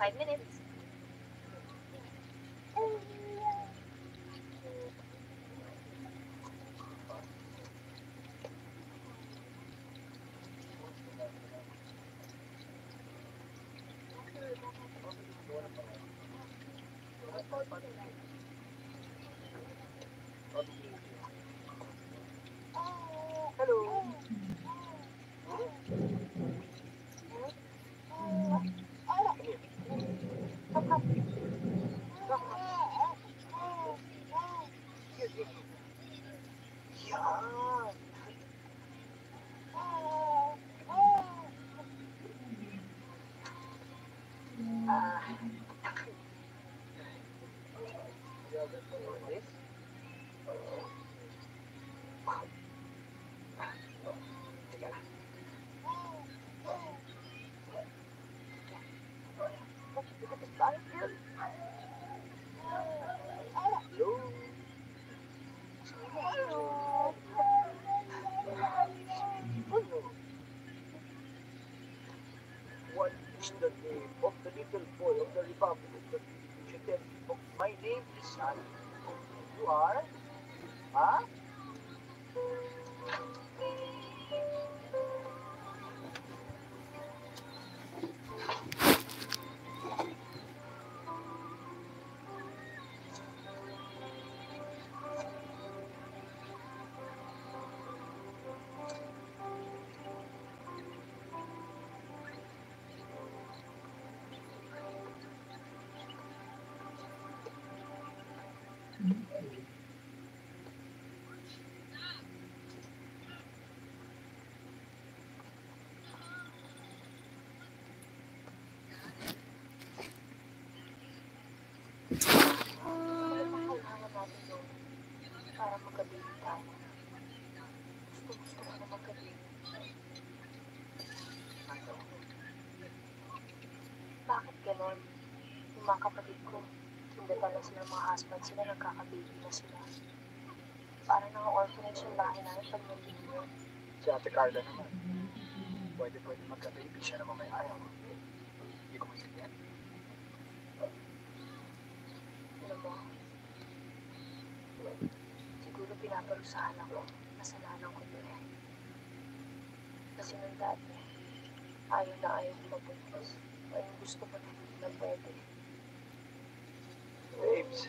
5 minutes. Hello. Yan. This? Teka lang. Look at this guy here. Hello. Hello. What is the name of the little boy of the Republic of the Philippines? My name is San. You are? Huh? Para magkabili tayo. Gusto ko na magkabili. Bakit ganon? Yung mga kapatid ko, sundatan na sila mga husband sila, nagkakababy na sila. Para naka-orphanage yung bahay namin pag nandito yun. Si Ate Carla naman. Pwede magka-baby. Siya naman may ayaw. Hindi ko maintindihan. Alam mo, siguro pinaparusahan ako. Kasalanan ko yun eh. Kasi nung dati, ayaw na ayaw ko mabuntis. Ayun gusto ko na hindi na pwede. Babes,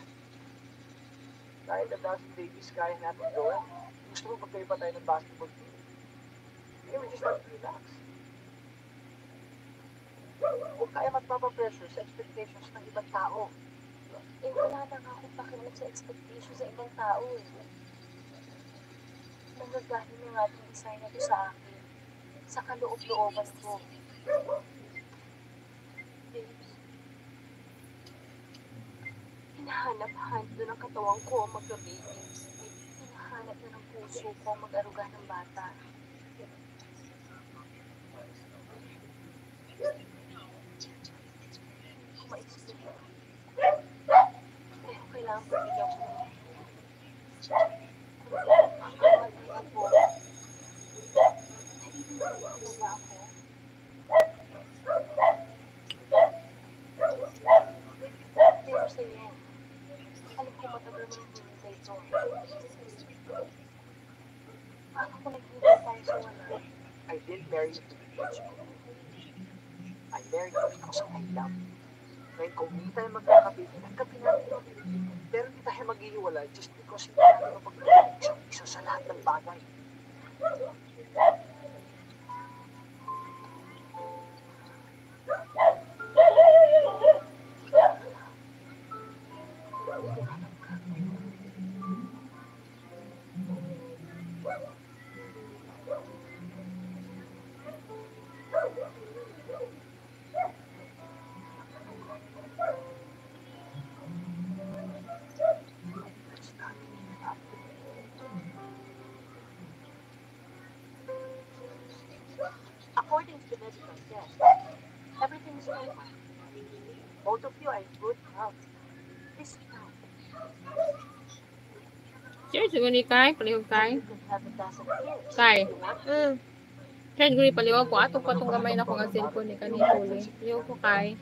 kahit a dozen babies kaya natin gawin. Gusto mo magkayo pa tayo ng basketball team? Can we just have to relax? Huwag tayo magpapapressure sa expectations ng ibang tao. Eh, wala na nga akong pakialam sa expectation sa ibang tao eh. Nanggagaling ng ating design na to sa akin. Sa kaloob-looban ko. Babes, hinahanap-hanap na ng katawan ko ang magka-baby. Hinahanap na ng puso ko ang mag-aruga ng bata. Maisip. Pero kailangan pagbigyan ko ng pero sa'yo, alam ko matagal mo yung hinintay ito. Paano kung naghintay tayo sa wala? I didn't marry you to be rich. I married you because I love you. Ngayon, kung hindi tayo magkakabili, nagkabi natin. Pero hindi tayo maghihiwalay just because hindi natin mapagkakabili isang isa sa lahat ng bagay. According to the medical test, everything is normal. Both of you are in good health. This now, Cheers, guni kay palihog kay. you can have a dozen kids. Kay. If you want. Cheers, guni palihog ko ato pa tong gamay na ko nga cellphone ni kanina huli. Palihog ko kay.